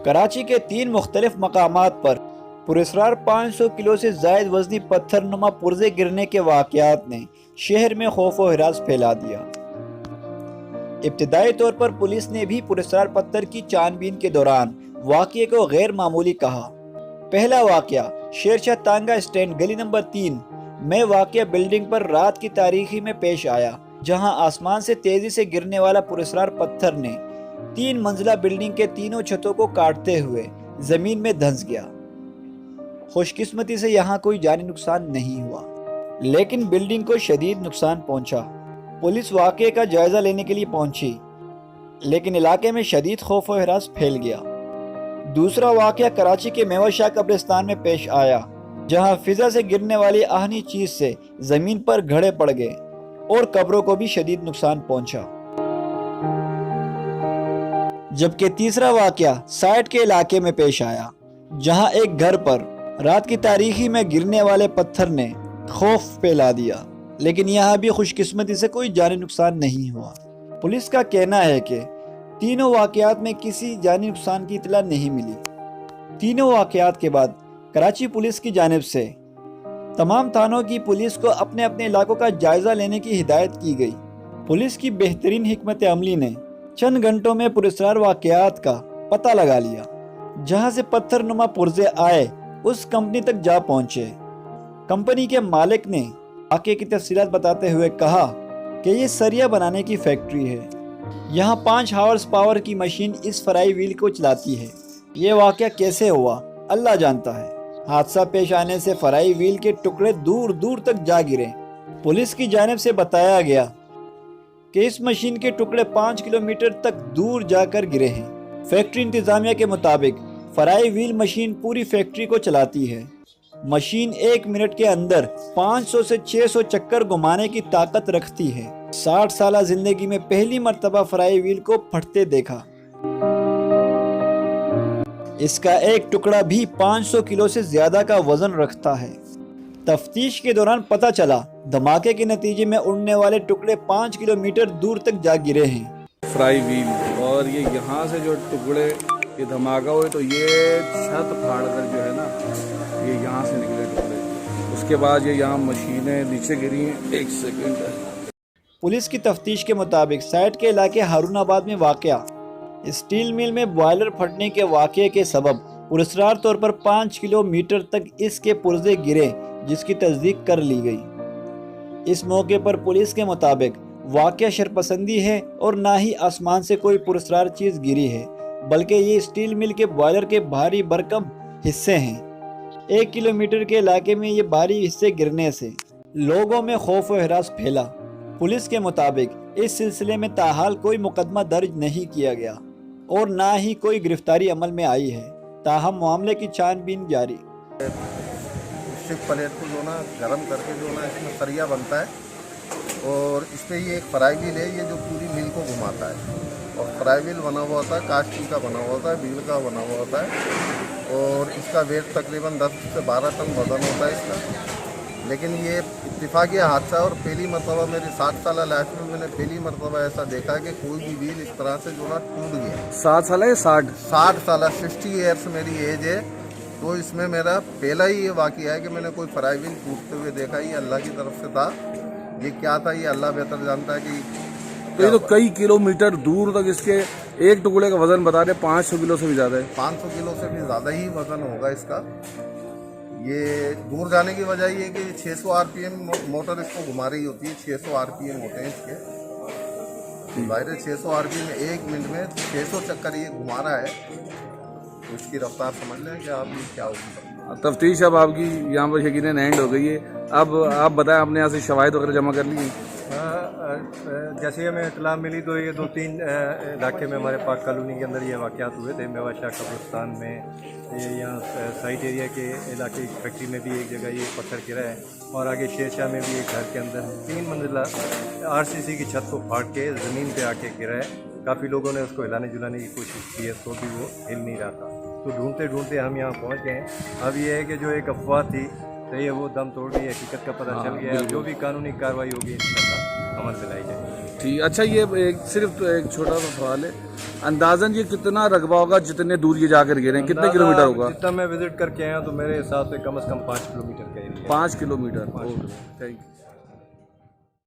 کراچی کے 3 مختلف مقامات پر پراسرار 500 کلو سے زائد وزنی پتھر نما پرزے گرنے کے واقعات نے شہر میں خوف و ہراس پھیلا دیا۔ ابتدائی طور پر پولیس نے بھی پراسرار پتھر کی چھان بین کے دوران واقعے کو غیر معمولی کہا۔ پہلا واقعہ شیرشاہ تانگہ اسٹینڈ گلی نمبر 3 میں واقع بلڈنگ پر رات کی تاریکی میں پیش آیا، جہاں آسمان سے تیزی سے گرنے والا پراسرار پتھر نے 3 منزلہ بلڈنگ کے تینوں چھتوں کو کاٹتے ہوئے زمین میں دھنس گیا۔ خوش قسمتی سے یہاں کوئی جانی نقصان نہیں ہوا، لیکن بلڈنگ کو شدید نقصان پہنچا۔ پولیس واقعے کا جائزہ لینے کے لیے پہنچی، لیکن علاقے میں شدید خوف و ہراس پھیل گیا۔ دوسرا واقعہ کراچی کے میوہ شاہ قبرستان میں پیش آیا، جہاں فضا سے گرنے والی آہنی چیز سے زمین پر گھڑے پڑ گئے اور قبروں کو بھی شدید نقصان پہنچا۔ جبکہ تیسرا واقعہ سائٹ کے علاقے میں پیش آیا، جہاں ایک گھر پر رات کی تاریکی میں گرنے والے پتھر نے خوف پھیلا دیا، لیکن یہاں بھی خوش قسمتی سے کوئی جانی نقصان نہیں ہوا۔ پولیس کا کہنا ہے کہ تینوں واقعات میں کسی جانی نقصان کی اطلاع نہیں ملی۔ تینوں واقعات کے بعد کراچی پولیس کی جانب سے تمام تھانوں کی پولیس کو اپنے اپنے علاقوں کا جائزہ لینے کی ہدایت کی گئی۔ پولیس کی بہترین حکمت عملی نے چند گھنٹوں میں پراسرار واقعات کا پتہ لگا لیا۔ جہاں سے پتھر نما پرزے آئے اس کمپنی تک جا پہنچے۔ کمپنی کے مالک نے واقعے کی تفصیلات بتاتے ہوئے کہا کہ یہ سریا بنانے کی فیکٹری ہے۔ یہاں 5 ہارس پاور کی مشین اس فرائی ویل کو چلاتی ہے۔ یہ واقعہ کیسے ہوا اللہ جانتا ہے۔ حادثہ پیش آنے سے فرائی ویل کے ٹکڑے دور دور تک جا گرے۔ پولیس کی جانب سے بتایا گیا کہ اس مشین کے ٹکڑے 5 کلومیٹر تک دور جا کر گرے ہیں۔ فیکٹری انتظامیہ کے مطابق فرائی ویل مشین پوری فیکٹری کو چلاتی ہے۔ مشین 1 منٹ کے اندر 500 سے 600 چکر گھمانے کی طاقت رکھتی ہے۔ 60 سالہ زندگی میں پہلی مرتبہ فرائی ویل کو پھٹتے دیکھا۔ اس کا ایک ٹکڑا بھی 500 کلو سے زیادہ کا وزن رکھتا ہے۔ تفتیش کے دوران پتہ چلا دھماکے کے نتیجے میں اڑنے والے ٹکڑے 5 کلومیٹر دور تک جا گرے ہیں۔ فرائی ویل اور یہ یہاں سے جو ٹکڑے یہ دھماکہ ہوئے تو یہ چھت پھاڑ کر جو ہے نا یہ یہاں سے نکلے ٹکڑے۔ اس کے بعد یہ یہاں مشینیں نیچے گری ہیں۔ 1 سیکنڈ۔ پولیس کی تفتیش کے مطابق سائٹ کے علاقے ہارون آباد میں واقع اسٹیل مل میں بوائلر پھٹنے کے واقعے کے سبب پراسرار طور پر 5 کلومیٹر تک اس کے پرزے گرے، جس کی تصدیق کر لی گئی۔ اس موقع پر پولیس کے مطابق واقعہ شرپسندی ہے اور نہ ہی آسمان سے کوئی پراسرار چیز گری ہے، بلکہ یہ اسٹیل مل کے بوائلر کے بھاری بھرکم حصے ہیں۔ 1 کلومیٹر کے علاقے میں یہ بھاری حصے گرنے سے لوگوں میں خوف و ہراس پھیلا۔ پولیس کے مطابق اس سلسلے میں تاحال کوئی مقدمہ درج نہیں کیا گیا اور نہ ہی کوئی گرفتاری عمل میں آئی ہے، تاہم معاملے کی چھان بین جاری۔ اسٹک پلیٹ کو جو نا گرم کر کے جو نا اس میں سریا بنتا ہے اور اس پہ یہ ایک فرائی ویل ہے، یہ جو پوری مل کو گھماتا ہے اور فرائی ویل بنا ہوا ہوتا ہے، کاسٹ کا بنا ہوا ہوتا ہے، بیل کا بنا ہوا ہوتا ہے اور اس کا ویٹ تقریباً 10 سے 12 ٹن وزن ہوتا ہے اس کا۔ لیکن یہ اتفاقی حادثہ اور پہلی مرتبہ میری 60 سالہ لائف میں نے پہلی مرتبہ ایسا دیکھا کہ کوئی بھی ویل اس طرح سے جو نا ٹوٹ گیا۔ 7 سال ہے 60 سالہ 60 ایئرس میری ایج ہے، تو اس میں میرا پہلا ہی یہ واقعہ ہے کہ میں نے کوئی فرائی ویل ٹوٹتے ہوئے دیکھا۔ یہ اللہ کی طرف سے تھا، یہ کیا تھا یہ اللہ بہتر جانتا ہے کہ تو یہ تو کئی کلومیٹر دور تک اس کے ایک ٹکڑے کا وزن بتا رہے 500 کلو سے بھی زیادہ ہے۔ 500 کلو سے بھی زیادہ ہی وزن ہوگا اس کا۔ یہ دور جانے کی وجہ یہ ہے کہ 600 RPM موٹر اس کو گھما رہی ہوتی ہے، 600 RPM ہوتے ہیں اس کے ظاہر ہے 600 RPM میں 1 منٹ میں 600 چکر یہ گھما رہا ہے، تو اس کی رفتار سمجھ لیں کہ آپ یہ کیا ہوگی۔ تفتیش اب آپ کی یہاں پر یقیناً اینڈ ہو گئی ہے۔ اب آپ بتائیں آپ نے یہاں سے شواہد وغیرہ جمع کر لی ہیں؟ جیسے ہمیں اطلاع ملی تو یہ 2-3 علاقے میں ہمارے پاک کالونی کے اندر یہ واقعات ہوئے تھے۔ میوہ شاہ قبرستان میں، یہ یہاں سائٹ ایریا کے علاقے فیکٹری میں بھی ایک جگہ یہ پتھر گرا ہے اور آگے شیر شاہ میں بھی ایک گھر کے اندر 3 منزلہ RCC کی چھت کو پھاڑ کے زمین پہ آ کے گرا ہے۔ کافی لوگوں نے اس کو ہلانے جلانے کی کوشش کی ہے تو بھی وہ ہل نہیں رہا تھا، تو ڈھونڈتے ڈھونڈتے ہم یہاں پہنچ گئے ہیں۔ اب یہ ہے کہ جو ایک افواہ تھی تو یہ وہ دم توڑ گئی، حقیقت کا پتہ چل گیا ہے۔ جو بھی قانونی کارروائی ہوگی انشاءاللہ عمل میں لائی جائے گی۔ ٹھیک. اچھا یہ صرف ایک چھوٹا سا سوال ہے, اندازاً یہ کتنا رقبہ ہوگا جتنے دور یہ جا کر گرے ہیں, کتنے کلو میٹر ہوگا؟ جتنا میں وزٹ کر کے آیا تو میرے حساب سے کم از کم 5 کلومیٹر کا ایریا. 5 کلومیٹر. Thank you.